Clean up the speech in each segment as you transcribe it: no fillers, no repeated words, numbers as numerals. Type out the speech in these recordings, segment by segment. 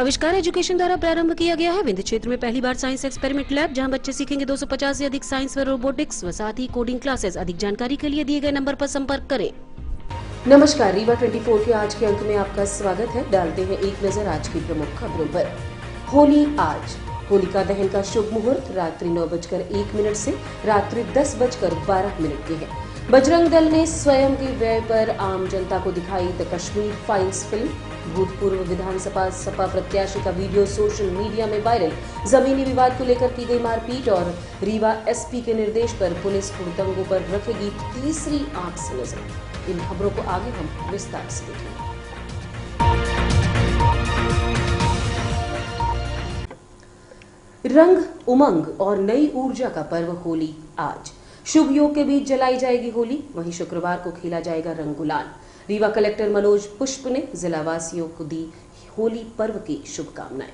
आविष्कार एजुकेशन द्वारा प्रारंभ किया गया है। विंध्य क्षेत्र में पहली बार साइंस एक्सपेरिमेंट लैब, जहां बच्चे सीखेंगे 250 से अधिक साइंस व रोबोटिक्स व साथ ही कोडिंग क्लासेस। अधिक जानकारी के लिए दिए गए नंबर पर संपर्क करें। नमस्कार, रीवा 24 के आज के अंक में आपका स्वागत है। डालते हैं एक नजर आज की प्रमुख खबरों पर। होली आज, होलिका दहन का शुभ मुहूर्त रात्रि 9:01 से रात्रि 10:12 के है। बजरंग दल ने स्वयं के व्यय पर आम जनता को दिखाई द कश्मीर फाइल्स फिल्म। भूतपूर्व विधानसभा सपा प्रत्याशी का वीडियो सोशल मीडिया में वायरल। जमीनी विवाद को लेकर की गई मारपीट और रीवा एसपी के निर्देश पर पुलिस हुड़दंगों पर रखेगी तीसरी आंख से नजर। इन खबरों को आगे हम विस्तार से देखेंगे। रंग, उमंग और नई ऊर्जा का पर्व होली आज। शुभ योग के बीच जलाई जाएगी होली, वहीं शुक्रवार को खेला जाएगा रंग गुलाल। रीवा कलेक्टर मनोज पुष्प ने जिलावासियों को दी होली पर्व की शुभकामनाएं।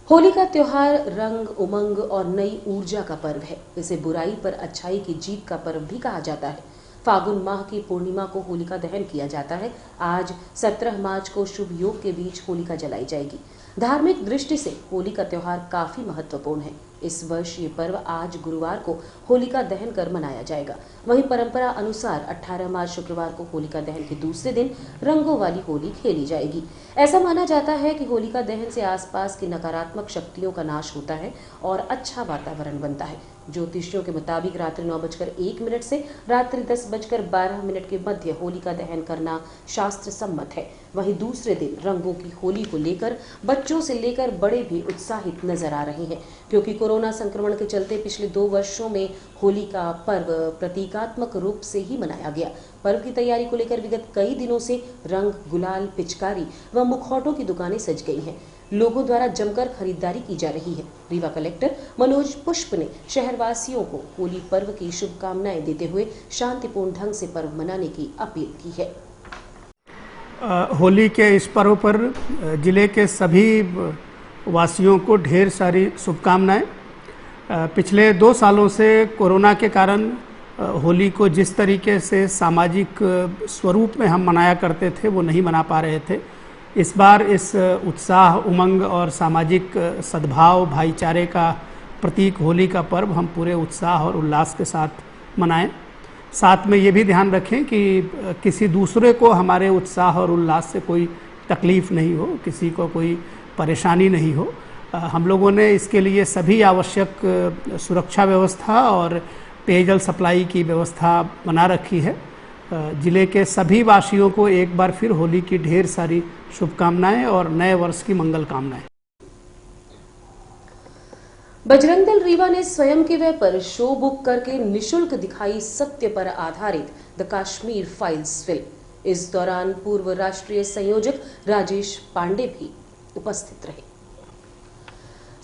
होली का त्योहार रंग, उमंग और नई ऊर्जा का पर्व है। इसे बुराई पर अच्छाई की जीत का पर्व भी कहा जाता है। फागुन माह की पूर्णिमा को होलिका दहन किया जाता है। आज 17 मार्च को शुभ योग के बीच होलिका जलाई जाएगी। धार्मिक दृष्टि से होली का त्योहार काफी महत्वपूर्ण है। इस वर्ष ये पर्व आज गुरुवार को होलिका दहन कर मनाया जाएगा। वहीं परंपरा अनुसार 18 मार्च शुक्रवार को होलिका दहन के दूसरे दिन रंगों वाली होली खेली जाएगी। ऐसा माना जाता है कि होलिका दहन से आसपास की नकारात्मक शक्तियों का नाश होता है और अच्छा वातावरण बनता है। ज्योतिषियों के मुताबिक रात्रि 9:01 से रात्रि 10:12 के मध्य होलिका दहन करना शास्त्र सम्मत है। वहीं दूसरे दिन रंगों की होली को लेकर बच्चों से लेकर बड़े भी उत्साहित नजर आ रहे हैं, क्योंकि कोरोना संक्रमण के चलते पिछले 2 वर्षों में होली का पर्व प्रतीकात्मक रूप से ही मनाया गया। पर्व की तैयारी को लेकर विगत कई दिनों से रंग, गुलाल, पिचकारी व मुखौटों की दुकानें सज गई हैं। लोगों द्वारा जमकर खरीदारी की जा रही है। रीवा कलेक्टर मनोज पुष्प ने शहरवासियों को होली पर्व की शुभकामनाएं देते हुए शांतिपूर्ण ढंग से पर्व मनाने की अपील की है। होली के इस पर्व पर जिले के सभी वासियों को ढेर सारी शुभकामनाएं। पिछले 2 सालों से कोरोना के कारण होली को जिस तरीके से सामाजिक स्वरूप में हम मनाया करते थे वो नहीं मना पा रहे थे। इस बार इस उत्साह, उमंग और सामाजिक सद्भाव, भाईचारे का प्रतीक होली का पर्व हम पूरे उत्साह और उल्लास के साथ मनाएं। साथ में ये भी ध्यान रखें कि किसी दूसरे को हमारे उत्साह और उल्लास से कोई तकलीफ नहीं हो, किसी को कोई परेशानी नहीं हो। हम लोगों ने इसके लिए सभी आवश्यक सुरक्षा व्यवस्था और पेयजल सप्लाई की व्यवस्था बना रखी है। जिले के सभी वासियों को एक बार फिर होली की ढेर सारी शुभकामनाएं और नए वर्ष की मंगल कामनाएं। बजरंग दल रीवा ने स्वयं के व्यय पर शो बुक करके निशुल्क दिखाई सत्य पर आधारित द कश्मीर फाइल्स फिल्म। इस दौरान पूर्व राष्ट्रीय संयोजक राजेश पांडे भी उपस्थित रहे।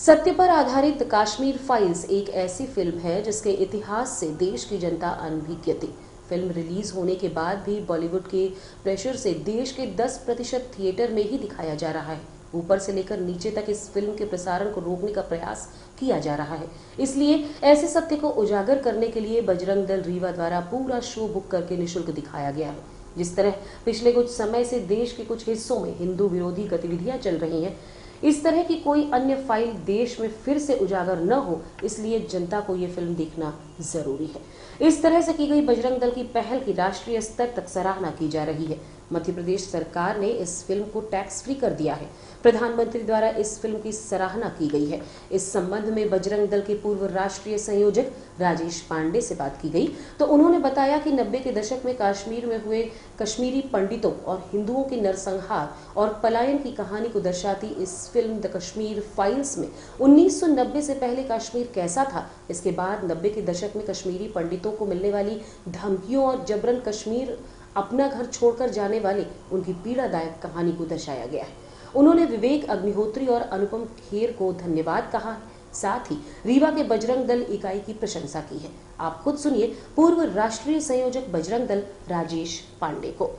सत्य पर आधारित द कश्मीर फाइल्स एक ऐसी फिल्म है जिसके इतिहास से देश की जनता अनभिज्ञ थी। फिल्म रिलीज होने के बाद भी बॉलीवुड के प्रेशर से देश के 10% थिएटर में ही दिखाया जा रहा है। ऊपर से लेकर नीचे तक इस फिल्म के प्रसारण को रोकने का प्रयास किया जा रहा है। इसलिए ऐसे सत्य को उजागर करने के लिए बजरंग दल रीवा द्वारा पूरा शो बुक करके निःशुल्क दिखाया गया है। जिस तरह पिछले कुछ समय से देश के कुछ हिस्सों में हिंदू विरोधी गतिविधियां चल रही हैं, इस तरह की कोई अन्य फाइल देश में फिर से उजागर न हो, इसलिए जनता को ये फिल्म देखना जरूरी है। इस तरह से की गई बजरंग दल की पहल की राष्ट्रीय स्तर तक सराहना की जा रही है। मध्य प्रदेश सरकार ने इस फिल्म को टैक्स फ्री कर दिया है। प्रधानमंत्री द्वारा इस फिल्म की सराहना की गई है। इस संबंध में बजरंग दल के पूर्व राष्ट्रीय संयोजक राजेश पांडे से बात की गई तो उन्होंने बताया कि 90 के दशक में कश्मीर में हुए कश्मीरी पंडितों और हिंदुओं के नरसंहार और पलायन की कहानी को दर्शाती इस फिल्म द कश्मीर फाइल्स में 1990 से पहले कश्मीर कैसा था, इसके बाद 90 के दशक में कश्मीरी पंडितों को मिलने वाली धमकियों और जबरन कश्मीर अपना घर छोड़कर जाने वाले उनकी पीड़ादायक कहानी को दर्शाया गया है। उन्होंने विवेक अग्निहोत्री और अनुपम खेर को धन्यवाद कहा, साथ ही रीवा के बजरंग दल इकाई की प्रशंसा की है। आप खुद सुनिए पूर्व राष्ट्रीय संयोजक बजरंग दल राजेश पांडे को।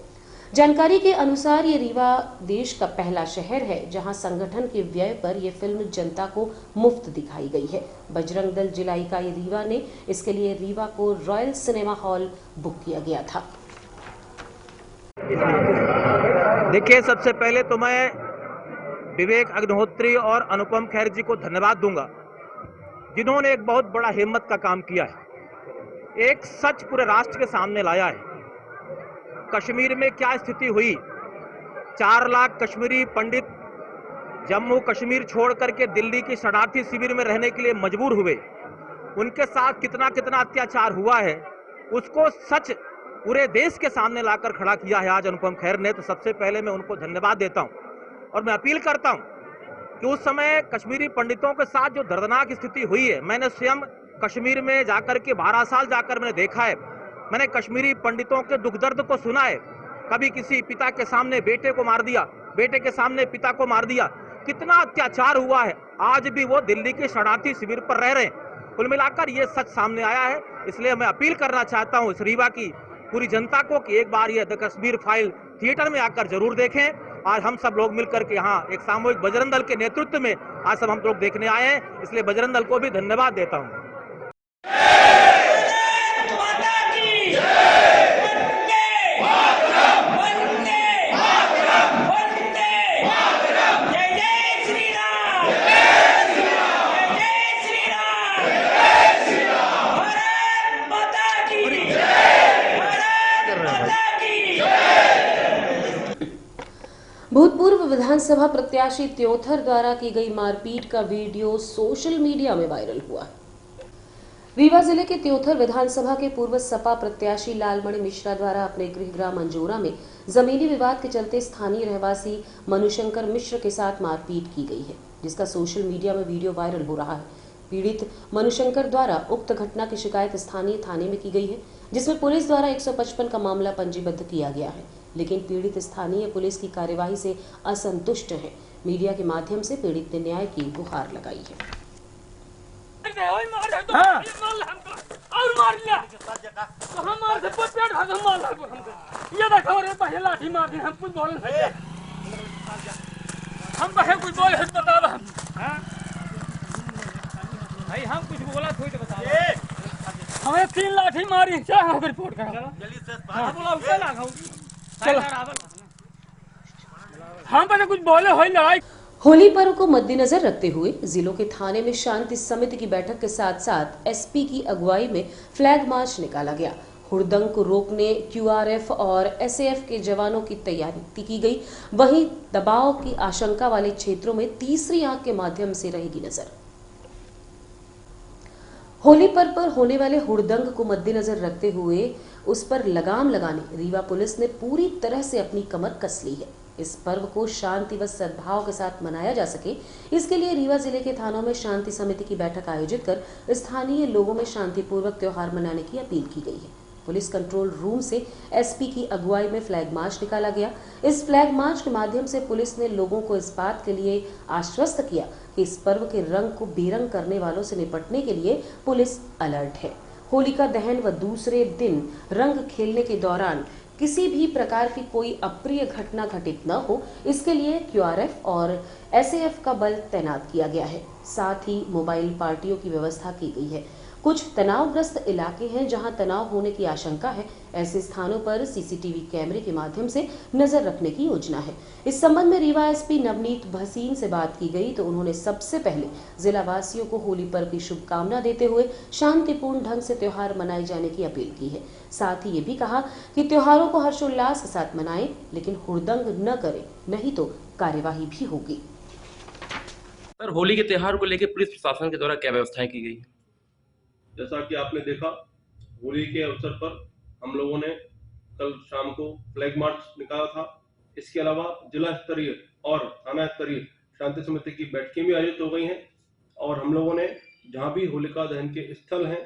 जानकारी के अनुसार ये रीवा देश का पहला शहर है जहां संगठन के व्यय पर यह फिल्म जनता को मुफ्त दिखाई गई है। बजरंग दल जिला इकाई रीवा ने इसके लिए रीवा को रॉयल सिनेमा हॉल बुक किया गया था। देखिए, सबसे पहले तो मैं विवेक अग्निहोत्री और अनुपम खेर जी को धन्यवाद दूंगा, जिन्होंने एक बहुत बड़ा हिम्मत का काम किया है, एक सच पूरे राष्ट्र के सामने लाया है। कश्मीर में क्या स्थिति हुई, 4 लाख कश्मीरी पंडित जम्मू कश्मीर छोड़ करके दिल्ली की शरणार्थी शिविर में रहने के लिए मजबूर हुए, उनके साथ कितना कितना अत्याचार हुआ है, उसको सच पूरे देश के सामने लाकर खड़ा किया है आज अनुपम खेर ने। तो सबसे पहले मैं उनको धन्यवाद देता हूं और मैं अपील करता हूं कि उस समय कश्मीरी पंडितों के साथ जो दर्दनाक स्थिति हुई है, मैंने स्वयं कश्मीर में जाकर के 12 साल जाकर मैंने देखा है, मैंने कश्मीरी पंडितों के दुख दर्द को सुना है। कभी किसी पिता के सामने बेटे को मार दिया, बेटे के सामने पिता को मार दिया, कितना अत्याचार हुआ है। आज भी वो दिल्ली के शरणार्थी शिविर पर रह रहे हैं। कुल मिलाकर ये सच सामने आया है, इसलिए मैं अपील करना चाहता हूँ इस रीवा की पूरी जनता को कि एक बार ये द कश्मीर फाइल थिएटर में आकर जरूर देखें। आज हम सब लोग मिलकर के यहाँ एक सामूहिक बजरंग दल के नेतृत्व में आज सब हम लोग देखने आए हैं, इसलिए बजरंग दल को भी धन्यवाद देता हूँ। भूतपूर्व विधानसभा प्रत्याशी त्योथर द्वारा की गई मारपीट का वीडियो सोशल मीडिया में वायरल हुआ। रीवा जिले के त्योथर विधानसभा के पूर्व सपा प्रत्याशी लालमणि मिश्रा द्वारा अपने गृहग्राम अंजोरा में जमीनी विवाद के चलते स्थानीय रहवासी मनुशंकर मिश्र के साथ मारपीट की गई है, जिसका सोशल मीडिया में वीडियो वायरल हो रहा है। पीड़ित मनुशंकर द्वारा उक्त घटना की शिकायत स्थानीय थाने में की गई है, जिसमें पुलिस द्वारा 155 का मामला पंजीबद्ध किया गया है, लेकिन पीड़ित स्थानीय पुलिस की कार्यवाही से असंतुष्ट है। मीडिया के माध्यम से पीड़ित ने न्याय की गुहार लगाई है। और मार लिया तो हम मार से पेट भाग हम मार हमको ये देखो रे पहले लाठी मार दी हम कुछ बोल नहीं हम पहले कुछ बोले है बताओ हम भाई हम कुछ बोला थोड़ी तो बताओ हमें 3 लाठी मारी क्या हम रिपोर्ट कर जल्दी से बोला उसे लगाओ चलो हम पहले कुछ बोले हो लड़ाई। होली पर्व को मद्देनजर रखते हुए जिलों के थाने में शांति समिति की बैठक के साथ साथ एसपी की अगुवाई में फ्लैग मार्च निकाला गया। हुड़दंग को रोकने क्यूआरएफ और एसएएफ के जवानों की तैयारी की गई। वहीं दबाव की आशंका वाले क्षेत्रों में तीसरी आंख के माध्यम से रहेगी नजर। होली पर्व पर होने वाले हुड़दंग को मद्देनजर रखते हुए उस पर लगाम लगाने रीवा पुलिस ने पूरी तरह से अपनी कमर कस ली है। इस पर्व को शांति व सद्भाव के साथ मनाया जा सके, इसके लिए रीवा जिले के थानों में शांति समिति की बैठक आयोजित कर स्थानीय लोगों में शांतिपूर्वक त्योहार मनाने की अपील की गई है। पुलिस कंट्रोल रूम से एसपी की अगुवाई में फ्लैग मार्च निकाला गया। इस फ्लैग मार्च के माध्यम से पुलिस ने लोगों को इस बात के लिए आश्वस्त किया कि इस पर्व के रंग को बेरंग करने वालों से निपटने के लिए पुलिस अलर्ट है। होलिका दहन व दूसरे दिन रंग खेलने के दौरान किसी भी प्रकार की कोई अप्रिय घटना घटित न हो, इसके लिए क्यूआरएफ और एसएएफ का बल तैनात किया गया है। साथ ही मोबाइल पार्टियों की व्यवस्था की गई है। कुछ तनावग्रस्त इलाके हैं जहां तनाव होने की आशंका है, ऐसे स्थानों पर सीसीटीवी कैमरे के माध्यम से नजर रखने की योजना है। इस संबंध में रीवा एसपी नवनीत भसीन से बात की गई तो उन्होंने सबसे पहले जिला वासियों को होली पर्व की शुभकामना देते हुए शांतिपूर्ण ढंग से त्योहार मनाए जाने की अपील की है। साथ ही ये भी कहा कि त्योहारों को हर्षोल्लास के साथ मनाएं, लेकिन हुड़दंग न करें, नहीं तो कार्यवाही भी होगी। सर, होली के त्योहार को लेकर पुलिस प्रशासन के द्वारा क्या व्यवस्थाएं की गई? जैसा कि आपने देखा, होली के अवसर पर हम लोगों ने कल शाम को फ्लैग मार्च निकाला था। इसके अलावा जिला स्तरीय और थाना स्तरीय शांति समिति की बैठकें भी आयोजित हो गई हैं और हम लोगों ने जहां भी होलिका दहन के स्थल हैं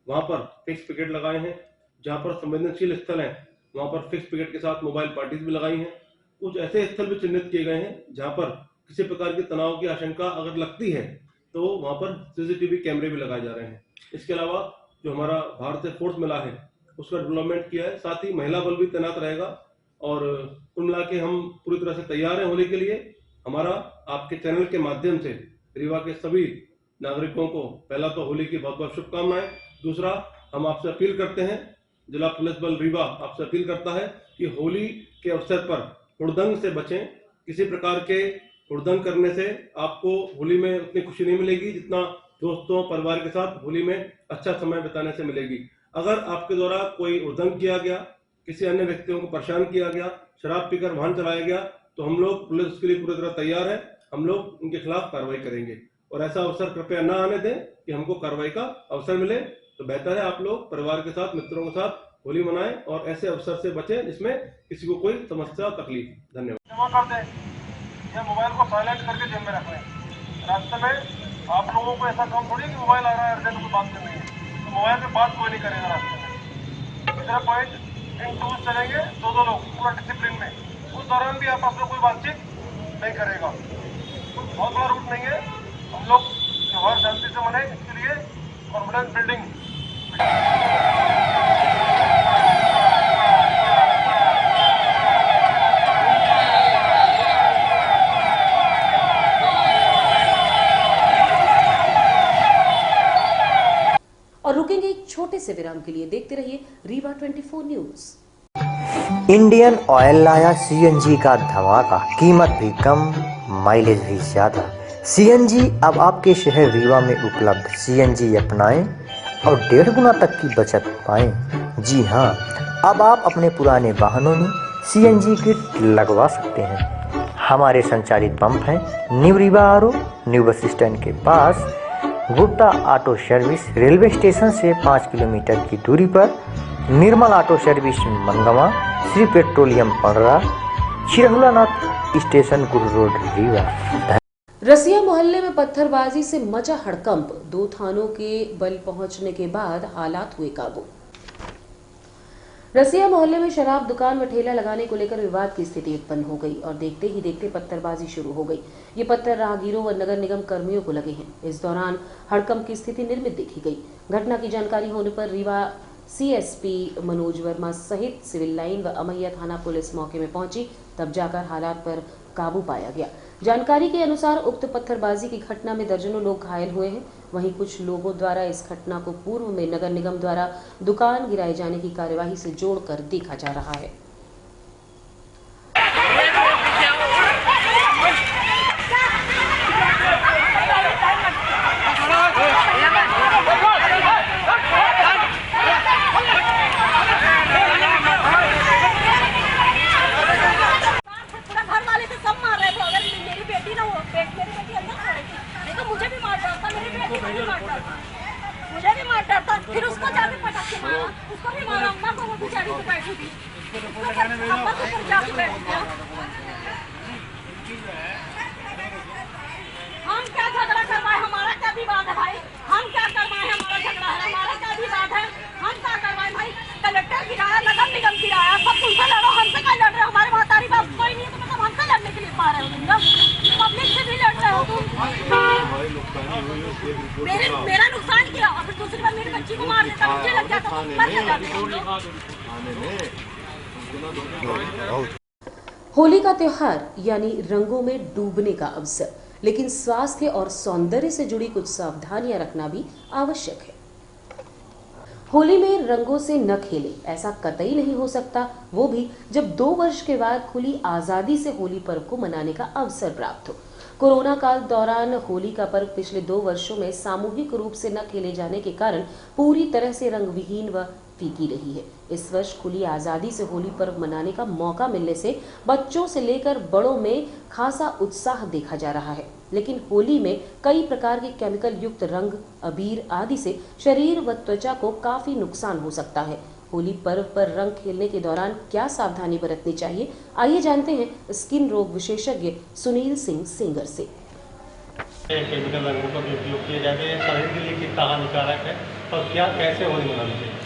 वहां पर फिक्स पिकेट लगाए हैं। जहां पर संवेदनशील स्थल हैं वहां पर फिक्स पिकेट के साथ मोबाइल पार्टीज भी लगाई हैं। कुछ ऐसे स्थल भी चिन्हित किए गए हैं जहां पर किसी प्रकार की तनाव की आशंका अगर लगती है तो वहां पर सीसीटीवी कैमरे भी लगाए जा रहे हैं। इसके अलावा जो हमारा भारतीय फोर्स मिला है उसका डेवलपमेंट किया है, साथ ही महिला बल भी तैनात रहेगा और कुल मिला के हम पूरी तरह से तैयार हैं होली के लिए। हमारा आपके चैनल के माध्यम से रीवा के सभी नागरिकों को पहला तो होली की बहुत बहुत शुभकामनाएं। दूसरा, हम आपसे अपील करते हैं, जिला पुलिस बल रीवा आपसे अपील करता है कि होली के अवसर पर हुड़दंग से बचें। किसी प्रकार के हुड़दंग करने से आपको होली में उतनी खुशी नहीं मिलेगी जितना दोस्तों परिवार के साथ होली में अच्छा समय बिताने से मिलेगी। अगर आपके द्वारा कोई हुड़दंग किया गया, किसी अन्य व्यक्तियों को परेशान किया गया, शराब पीकर वाहन चलाया गया, तो हम लोग पुलिस उसके लिए पूरी तरह तैयार है। हम लोग उनके खिलाफ कार्रवाई करेंगे और ऐसा अवसर कृपया न आने दें कि हमको कार्रवाई का अवसर मिले। तो बेहतर है आप लोग परिवार के साथ, मित्रों के साथ होली मनाएं और ऐसे अवसर से बचें जिसमें किसी को कोई समस्या तकलीफ। धन्यवाद। ये मोबाइल को साइलेंट करके जेब में रख लें। रास्ते में आप लोगों को ऐसा काम थोड़ी कि मोबाइल आ रहा है अर्जेंट कोई बात करनी है तो मोबाइल पे बात कोई नहीं करेगा रास्ते में। दूसरा पॉइंट, इन टूर चलेंगे दो लोग पूरा डिसिप्लिन में, उस दौरान भी आपस में कोई बातचीत नहीं करेगा। बहुत बड़ा रूट नहीं है, हम लोग त्योहार शांति से मनाएं, इसके लिए कॉन्फिडेंस बिल्डिंग। और रुकेंगे एक छोटे से विराम के लिए। देखते रहिए रीवा 24 न्यूज। इंडियन ऑयल लाया सीएनजी का धमाका, कीमत भी कम, माइलेज भी ज्यादा। सीएनजी अब आपके शहर रीवा में उपलब्ध। सीएनजी अपनाएं और 1.5 गुना तक की बचत पाएं। जी हां, अब आप अपने पुराने वाहनों में सीएनजी किट लगवा सकते हैं। हमारे संचालित पंप हैं new Rewa RO, new bus stand के पास, Gupta auto service, railway station से 5 किलोमीटर की दूरी पर, Nirmal auto service Mangawan, Shri petroleum Padra, Chirhulanath station Guru road Rewa. Rasiya मोहल्ले में पत्थरबाजी से मचा हड़कंप, 2 थानों के बल पहुंचने के बाद हालात हुए काबू। रसिया मोहल्ले में शराब दुकान व ठेला लगाने को लेकर विवाद की स्थिति उत्पन्न हो गई और देखते ही देखते पत्थरबाजी शुरू हो गई। ये पत्थर राहगीरों व नगर निगम कर्मियों को लगे हैं। इस दौरान हड़कंप की स्थिति निर्मित देखी गई। घटना की जानकारी होने पर रीवा सीएसपी मनोज वर्मा सहित सिविल लाइन व अमैया थाना पुलिस मौके में पहुंची, तब जाकर हालात पर काबू पाया गया। जानकारी के अनुसार उक्त पत्थरबाजी की घटना में दर्जनों लोग घायल हुए हैं। वहीं कुछ लोगों द्वारा इस घटना को पूर्व में नगर निगम द्वारा दुकान गिराए जाने की कार्यवाही से जोड़कर देखा जा रहा है। मुझे भी मार डालता, फिर उसको जाके पटक के मारा, उसको भी मारा, अम्मा को वो बेचारी को बैठी थी, जाके बैठ गया। हम क्या झगड़ा करवाए, हमारा क्या विवाद है भाई? हम क्या करवाए, हमारा झगड़ा है, हमारा क्या विवाद है? हम क्या करवाए भाई? कलेक्टर गिराया, नगर निगम गिराया, सब तुमसे लड़ो, हमसे क्या लड़ रहे हो? हमारे वहाँ तारी बात कोई नहीं है तो मतलब हमसे लड़ने के लिए पा रहे हो? पब्लिक से भी लड़ रहे हो तुम। मेरा नुकसान किया और फिर दूसरी बार मेरी बच्ची को मार देता, मुझे लग जाता, मर जाता। होली का त्योहार यानी रंगों में डूबने का अवसर, लेकिन स्वास्थ्य और सौंदर्य से जुड़ी कुछ सावधानियां रखना भी आवश्यक है। होली में रंगों से न खेलें, ऐसा कतई नहीं हो सकता, वो भी जब 2 वर्ष के बाद खुली आजादी से होली पर्व को मनाने का अवसर प्राप्त हो। कोरोना काल दौरान होली का पर्व पिछले 2 वर्षों में सामूहिक रूप से न खेले जाने के कारण पूरी तरह से रंग विहीन व फीकी रही है। इस वर्ष खुली आजादी से होली पर्व मनाने का मौका मिलने से बच्चों से लेकर बड़ों में खासा उत्साह देखा जा रहा है, लेकिन होली में कई प्रकार के केमिकल युक्त रंग, अबीर आदि से शरीर व त्वचा को काफी नुकसान हो सकता है। होली पर्व पर रंग खेलने के दौरान क्या सावधानी बरतनी चाहिए, आइए जानते हैं स्किन रोग विशेषज्ञ सुनील सिंह सेंगर से। केमिकल रंगों का भी उपयोग किया जाता है, शरीर के लिए कितना हानिकारक है और क्या कैसे होली मनानी चाहिए?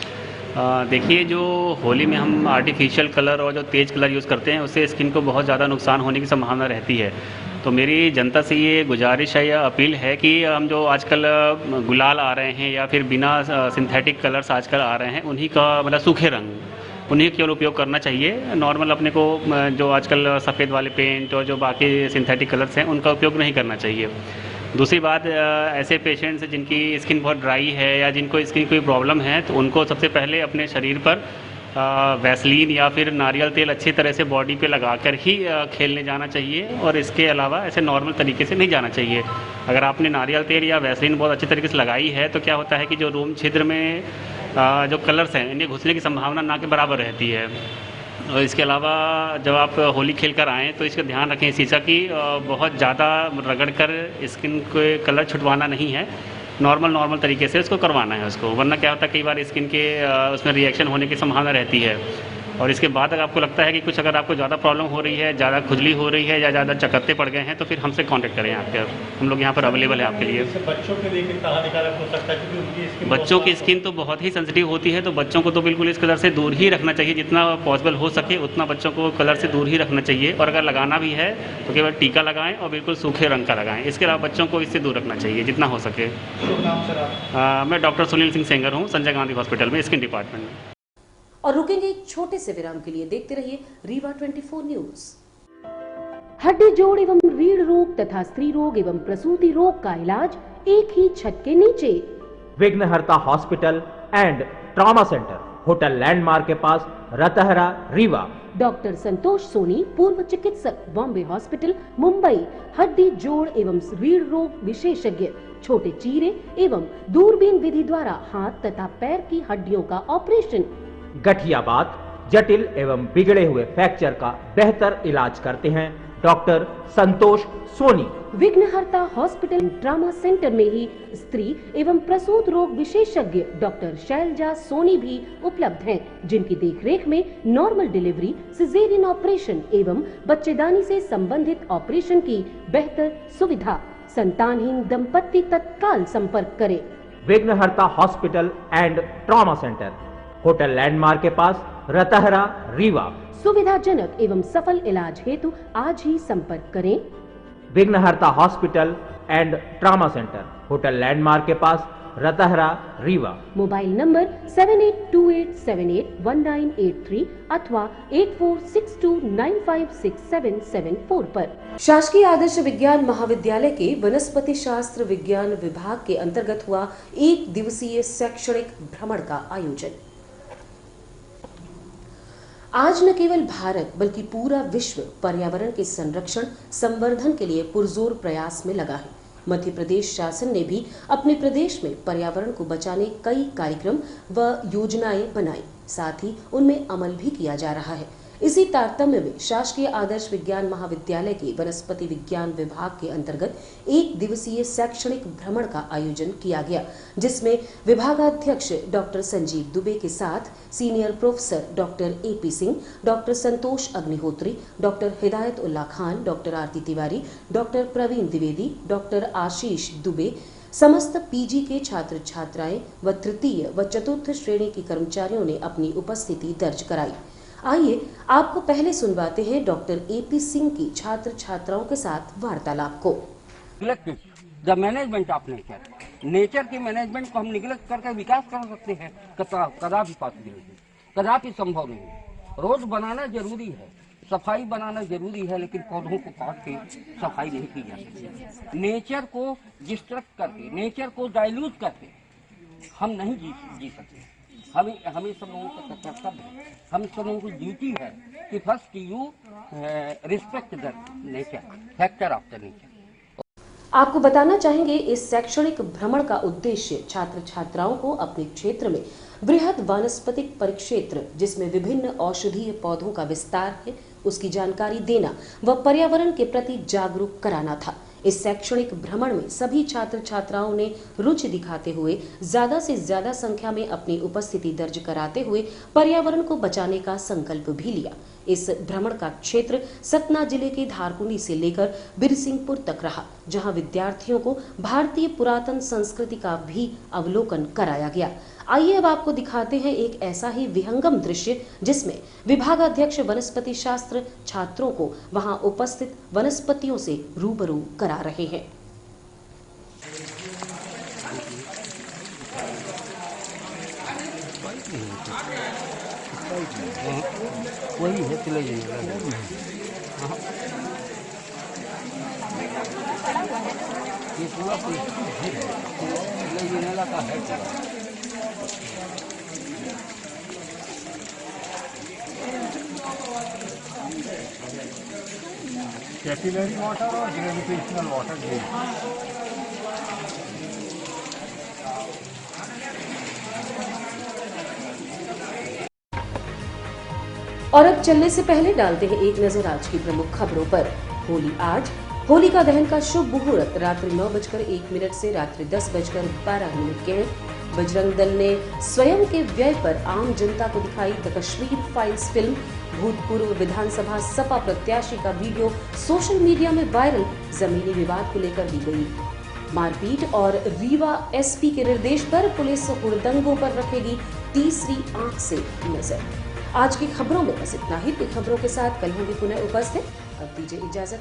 देखिए, जो होली में हम आर्टिफिशियल कलर और जो तेज़ कलर यूज़ करते हैं उससे स्किन को बहुत ज़्यादा नुकसान होने की संभावना रहती है। तो मेरी जनता से ये गुजारिश है या अपील है कि हम जो आजकल गुलाल आ रहे हैं या फिर बिना सिंथेटिक कलर्स आजकल आ रहे हैं, उन्हीं का मतलब सूखे रंग, उन्हीं केवल उपयोग करना चाहिए। नॉर्मल अपने को जो आजकल सफ़ेद वाले पेंट और जो बाकी सिंथेटिक कलर्स हैं उनका उपयोग नहीं करना चाहिए। दूसरी बात, ऐसे पेशेंट्स जिनकी स्किन बहुत ड्राई है या जिनको स्किन कोई प्रॉब्लम है तो उनको सबसे पहले अपने शरीर पर वैसलीन या फिर नारियल तेल अच्छी तरह से बॉडी पे लगाकर ही खेलने जाना चाहिए, और इसके अलावा ऐसे नॉर्मल तरीके से नहीं जाना चाहिए। अगर आपने नारियल तेल या वैसलीन बहुत अच्छी तरीके से लगाई है तो क्या होता है कि जो रोम छिद्र में जो कलर्स हैं इनके घुसने की संभावना ना के बराबर रहती है। और इसके अलावा जब आप होली खेल कर आएँ तो इसका ध्यान रखें इस चीज़ का कि बहुत ज़्यादा रगड़ कर स्किन को कलर छुटवाना नहीं है, नॉर्मल तरीके से उसको करवाना है उसको, वरना क्या होता है कई बार स्किन के उसमें रिएक्शन होने की संभावना रहती है। और इसके बाद अगर आपको लगता है कि कुछ अगर आपको ज़्यादा प्रॉब्लम हो रही है, ज़्यादा खुजली हो रही है या ज़्यादा चकत्ते पड़ गए हैं तो फिर हमसे कांटेक्ट करें आकर, हम लोग यहाँ पर अवेलेबल है आपके लिए। बच्चों के लिए कितना हानिकारक हो सकता है क्योंकि उनकी स्किन बच्चों की स्किन तो बहुत ही सेंसिटिव होती है, तो बच्चों को तो बिल्कुल इस कलर से दूर ही रखना चाहिए, जितना पॉसिबल हो सके उतना बच्चों को कलर से दूर ही रखना चाहिए। और अगर लगाना भी है तो केवल टीका लगाएं और बिल्कुल सूखे रंग का लगाएं, इसके अलावा बच्चों को इससे दूर रखना चाहिए जितना हो सके। मैं डॉक्टर सुनील सिंह सेंगर हूँ, संजय गांधी हॉस्पिटल में स्किन डिपार्टमेंट में। और रुकेंगे एक छोटे से विराम के लिए। देखते रहिए रीवा 24 न्यूज। हड्डी जोड़ एवं रीढ़ रोग तथा स्त्री रोग एवं प्रसूति रोग का इलाज एक ही छत के नीचे। विघ्नहर्ता hospital and trauma centre, hotel landmark के पास, रतहरा, रीवा। डॉक्टर संतोष सोनी, पूर्व चिकित्सक, बॉम्बे हॉस्पिटल, मुंबई। हड्डी जोड़ एवं रीढ़ रोग विशेषज्ञ, छोटे चीरे एवं दूरबीन विधि द्वारा हाथ तथा पैर की हड्डियों का ऑपरेशन। गठियाबात, जटिल एवं बिगड़े हुए फ्रैक्चर का बेहतर इलाज करते हैं डॉक्टर संतोष सोनी। विघ्नहर्ता हॉस्पिटल ट्रॉमा सेंटर में ही स्त्री एवं प्रसूत रोग विशेषज्ञ डॉक्टर शैलजा सोनी भी उपलब्ध हैं, जिनकी देखरेख में नॉर्मल डिलीवरी, सिजेरियन ऑपरेशन एवं बच्चेदानी से संबंधित ऑपरेशन की बेहतर सुविधा। संतानहीन दंपत्ति तत्काल संपर्क करें। विघ्नहर्ता hospital and trauma centre, hotel landmark के पास, रतहरा, रीवा। सुविधाजनक एवं सफल इलाज हेतु आज ही संपर्क करें। विघ्नहर्ता hospital and trauma centre, hotel landmark के पास, रतहरा, रीवा। मोबाइल नंबर 7828781983 अथवा 8462956774 पर। शासकीय आदर्श विज्ञान महाविद्यालय के वनस्पति शास्त्र विज्ञान विभाग के अंतर्गत हुआ 1 दिवसीय शैक्षणिक भ्रमण का आयोजन। आज न केवल भारत बल्कि पूरा विश्व पर्यावरण के संरक्षण संवर्धन के लिए पुरजोर प्रयास में लगा है। मध्य प्रदेश शासन ने भी अपने प्रदेश में पर्यावरण को बचाने कई कार्यक्रम व योजनाएं बनाई, साथ ही उनमें अमल भी किया जा रहा है। इसी तारतम्य में शासकीय आदर्श विज्ञान महाविद्यालय के वनस्पति विज्ञान विभाग के अंतर्गत 1 दिवसीय शैक्षणिक भ्रमण का आयोजन किया गया, जिसमें विभागाध्यक्ष डॉक्टर संजीव दुबे के साथ senior professor doctor AP Singh, doctor Santosh Agnihotri, doctor Hidayat Ullah Khan, doctor Aarti Tiwari, doctor Praveen Dwivedi, doctor Ashish Dubey, समस्त PG के छात्र छात्राएं व तृतीय व चतुर्थ श्रेणी के कर्मचारियों ने अपनी उपस्थिति दर्ज कराई। आइए आपको पहले सुनवाते हैं डॉक्टर AP सिंह की छात्र छात्राओं के साथ वार्तालाप को। The management of nature, nature के मैनेजमेंट को हम निगलेक्ट करके विकास कर सकते हैं? कदापि पॉसिबल नहीं, कदापि संभव नहीं। रोड बनाना जरूरी है, सफाई बनाना जरूरी है, लेकिन पौधों को काट के सफाई नहीं की जा सकती। नेचर को डिस्ट्रक्ट करके, नेचर को डाइल्यूट करके हम नहीं जी सकते। हमें सब लोगों का कर्तव्य है, हम सब लोगों की ड्यूटी है कि first you respect the nature, factor of the nature. आपको बताना चाहेंगे इस शैक्षणिक भ्रमण का उद्देश्य छात्र छात्राओं को अपने क्षेत्र में बृहद वानस्पतिक परिक्षेत्र जिसमें विभिन्न औषधीय पौधों का विस्तार है उसकी जानकारी देना व पर्यावरण के प्रति जागरूक कराना था। इस शैक्षणिक भ्रमण में सभी छात्र छात्राओं ने रुचि दिखाते हुए ज्यादा से ज्यादा संख्या में अपनी उपस्थिति दर्ज कराते हुए पर्यावरण को बचाने का संकल्प भी लिया। इस भ्रमण का क्षेत्र सतना जिले के धारकुंडी से लेकर बिरसिंहपुर तक रहा, जहां विद्यार्थियों को भारतीय पुरातन संस्कृति का भी अवलोकन कराया गया। आइए अब आपको दिखाते हैं एक ऐसा ही विहंगम दृश्य जिसमें विभागाध्यक्ष वनस्पति शास्त्र छात्रों को वहां उपस्थित वनस्पतियों से रूबरू करा रहे हैं। वही है चले जाइए। ये पूरा का है। कैपिलरी वाटर और ग्रेविटेशनल वाटर ये। और अब चलने से पहले डालते हैं एक नजर आज की प्रमुख खबरों पर। होली आज, होलिका दहन का शुभ मुहूर्त रात्रि 9:01 से रात्रि 10:12 के है। बजरंग दल ने स्वयं के व्यय पर आम जनता को दिखाई द कश्मीर फाइल्स फिल्म। भूतपूर्व विधानसभा सपा प्रत्याशी का वीडियो सोशल मीडिया में वायरल, जमीनी विवाद को लेकर दी गई मारपीट और रीवा एसपी के निर्देश पर पुलिस हुड़दंगों पर रखेगी तीसरी आंख से नजर। आज की खबरों में बस इतना ही। खबरों के साथ कल होंगे पुनः उपस्थित। अब दीजिए इजाजत।